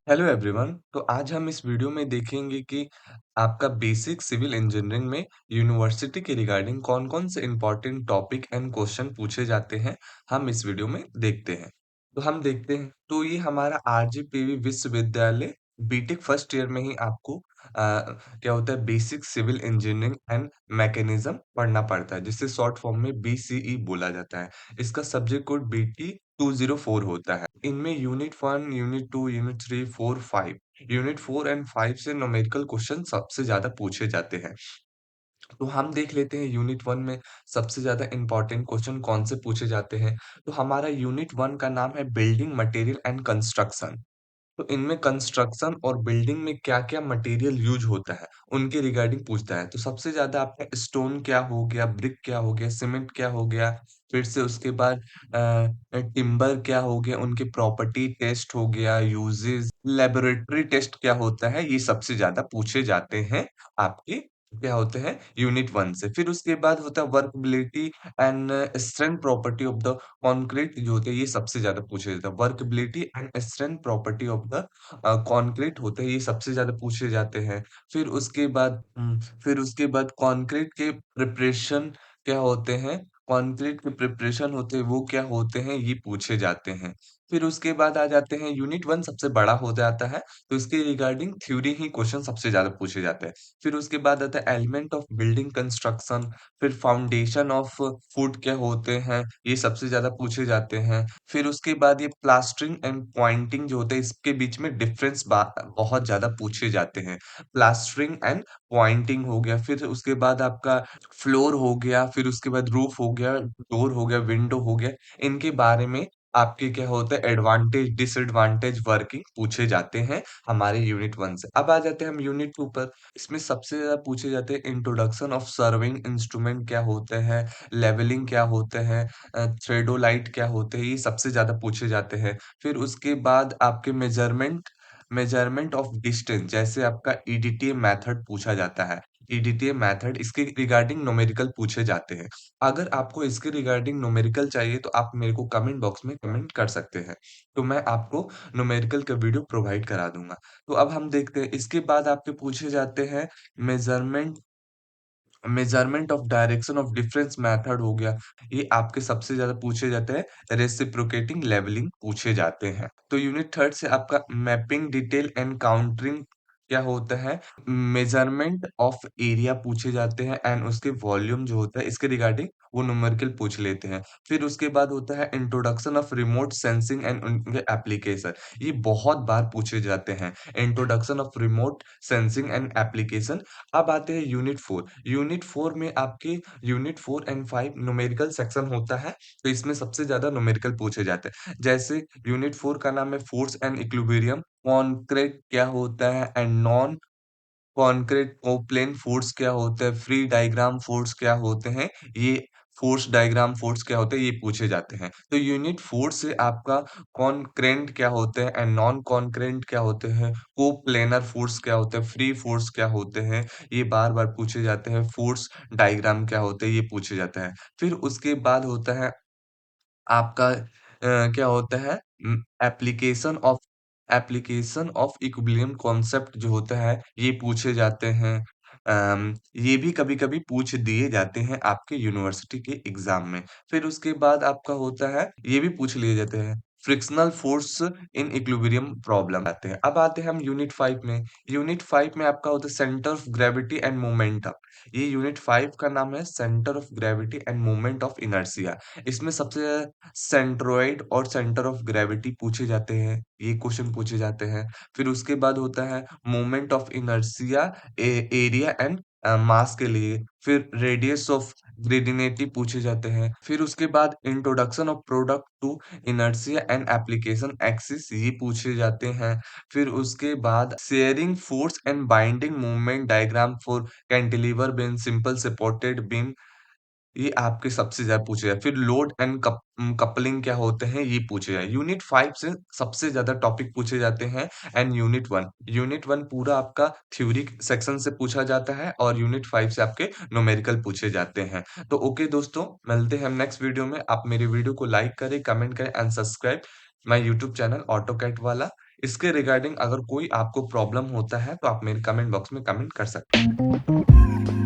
Hello everyone. तो आज हम इस वीडियो में देखेंगे कि आपका बेसिक सिविल इंजीनियरिंग में यूनिवर्सिटी के रिगार्डिंग कौन-कौन से इम्पोर्टेंट टॉपिक एंड क्वेश्चन पूछे जाते हैं, हम इस वीडियो में देखते हैं। तो हम देखते हैं, तो ये हमारा आरजीपीवी विश्वविद्यालय बीटेक फर्स्ट ईयर में ही आपको क्या होता है basic civil engineering and mechanism पढ़ना पड़ता है, जिसे शॉर्ट फॉर्म में बीसीई बोला जाता है। इसका सब्जेक्ट कोड बीटी 204 होता है। इनमें unit 1, unit 2, unit 3, 4, 5 unit 4 and 5 से न्यूमेरिकल क्वेश्चन सबसे ज़्यादा पूछे जाते हैं। तो हम देख लेते हैं यूनिट 1 में सबसे ज़्यादा इम्पोर्टेंट क्वेश्चन कौन से पूछे जाते हैं। तो हमारा यूनिट 1 का नाम है बिल्डिंग मटेरियल एंड कंस्ट्रक्शन। तो इनमें कंस्ट्रक्शन और बिल्डिंग में क्या-क्या मटेरियल यूज़ होता है, उनके रिगार्डिंग पूछता है। तो सबसे ज़्यादा आपका स्टोन क्या हो गया, ब्रिक क्या हो गया, सीमेंट क्या हो गया, फिर से उसके बाद टिम्बर क्या हो गया, उनके प्रॉपर्टी टेस्ट हो गया, यूजेज़, लैबोरेटरी टेस्ट क्या होता है, ये सबसे ज़्यादा पूछे जाते हैं आपके क्या होते हैं यूनिट 1 से। फिर उसके बाद होता है workability and strength property of the concrete जो होते हैं ये सबसे ज़्यादा पूछा जाता है। Workability and strength property of the concrete होते हैं, ये सबसे ज़्यादा पूछे जाते हैं। फिर उसके बाद फिर उसके बाद कंक्रीट के प्रिपरेशन क्या होते हैं, कंक्रीट के प्रिपरेशन होते हैं, वो क्या होते हैं, ये पूछे जाते हैं। फिर उसके बाद आ जाते हैं यूनिट 1 सबसे बड़ा हो जाता है, तो इसके रिगार्डिंग थ्योरी ही क्वेश्चन सबसे ज़्यादा पूछे जाते हैं। फिर उसके बाद आता है एलिमेंट ऑफ बिल्डिंग कंस्ट्रक्शन, फिर फाउंडेशन ऑफ फुट क्या होते हैं, ये सबसे ज़्यादा पूछे जाते हैं। फिर उसके बाद ये प्लास्टरिंग एंड पॉइंटिंग जो होता है, इसके बीच में डिफरेंस बहुत ज़्यादा पूछे जाते हैं। प्लास्टरिंग एंड पॉइंटिंग हो गया, फिर उसके बाद आपका फ्लोर हो गया, फिर उसके बाद रूफ हो गया, डोर हो गया, विंडो हो गया, इनके बारे में आपके क्या होता है एडवांटेज, डिसएडवांटेज वर्किंग पूछे जाते हैं हमारे यूनिट 1 से। अब आ जाते हैं हम यूनिट 2 पर। इसमें सबसे ज़्यादा पूछे जाते हैं इंट्रोडक्शन ऑफ सर्वेइंग इंस्ट्रूमेंट क्या होते हैं, लेवलिंग क्या होते हैं, थ्रेडोलाइट क्या होते हैं, ये सबसे ज़्यादा पूछे जाते हैं। फिर उसके बाद आपके मेजरमेंट मेजरमेंट ऑफ डिस्टेंस जैसे आपका ईडीटीए मेथड पूछा जाता है। ईडीटीए मेथड इसके रिगार्डिंग न्यूमेरिकल पूछे जाते हैं। अगर आपको इसके रिगार्डिंग न्यूमेरिकल चाहिए तो आप मेरे को कमेंट बॉक्स में कमेंट कर सकते हैं। तो मैं आपको न्यूमेरिकल का वीडियो प्रोवाइड करा दूँगा। तो अब हम देखते हैं इसके बाद आपके पूछे जाते हैं measurement measurement of direction of difference method हो गया, ये आपके सबसे ज़्यादा पूछे जाते हैं, रेसिप्रोकेटिंग लेवलिंग पूछे जाते हैं। तो यूनिट 3 से आपका मैपिंग डिटेल एंड काउंटरिंग क्या होता है, मेजरमेंट ऑफ एरिया पूछे जाते हैं एंड उसके वॉल्यूम जो होता है इसके रिगार्डिंग वो न्यूमेरिकल पूछ लेते हैं। फिर उसके बाद होता है introduction of remote sensing and उनके एप्लीकेशन, ये बहुत बार पूछे जाते हैं। Introduction of remote sensing and application. अब आते हैं यूनिट 4। यूनिट 4 में आपके यूनिट 4 एंड 5 न्यूमेरिकल सेक्शन होता है, तो इसमें सबसे ज़्यादा न्यूमेरिकल पूछे जाते हैं। जैसे यूनिट 4 का नाम है फोर्स एंड इक्विलिब्रियम, कॉन्क्रीट क्या होता है एंड नॉन कॉन्क्रीट कोप्लेन फोर्स क्या होता है, फ्री डायग्राम फोर्स क्या होते हैं, ये फोर्स डायग्राम फोर्स क्या होते हैं, ये पूछे जाते हैं। तो यूनिट 4 से आपका कॉन्क्रेंट क्या होते हैं एंड नॉन कॉन्क्रेंट क्या होते हैं, कोप्लेनर फोर्स क्या होता है, फ्री फोर्स क्या होते हैं, ये बार-बार पूछे जाते हैं। फोर्स डायग्राम क्या होते हैं, ये पूछे जाते हैं। फिर उसके बाद होता है आपका क्या होता है एप्लीकेशन ऑफ इक्विलिब्रियम कॉन्सेप्ट जो होता है, ये पूछे जाते हैं। ये भी कभी-कभी पूछ दिए जाते हैं आपके यूनिवर्सिटी के एग्ज़ाम में। फिर उसके बाद आपका होता है, ये भी पूछ लिए जाते हैं, frictional force in equilibrium problem आते हैं। अब आते हैं हम यूनिट 5 में। यूनिट 5 में आपका होता है centre of gravity and momentum. ये यूनिट 5 का नाम है centre of gravity end moment of inertia. इसमें सबसे ज़्यादा सेंट्रोइड और सेंटर ऑफ ग्रेविटी पूछे जाते हैं, ये क्वेश्चन पूछे जाते हैं। फिर उसके बाद होता है moment of inertia area and mass के लिए, फिर रेडियस ऑफ ग्रेडिनेटी पूछे जाते हैं। फिर उसके बाद introduction of product to inertia and application axis, ये पूछे जाते हैं। फिर उसके बाद shearing force and bending moment diagram for cantilever beam, simple supported beam, ये आपके सबसे ज़्यादा पूछे जाए। फिर लोड एंड कपलिंग क्या होते हैं, ये पूछे जाए। यूनिट 5 से सबसे ज़्यादा टॉपिक पूछे जाते हैं एंड यूनिट 1 पूरा आपका थ्योरी सेक्शन से पूछा जाता है और यूनिट 5 से आपके न्यूमेरिकल पूछे जाते हैं। तो ओके दोस्तों, मिलते हैं हम नेक्स्ट वीडियो में। आप मेरे वीडियो को लाइक करें, कमेंट करें and subscribe my YouTube channel AutoCAD वाला। इसके रिगार्डिंग अगर कोई आपको प्रॉब्लम होता है, तो आप मेरे कमेंट बॉक्स में कमेंट कर सकते हैं।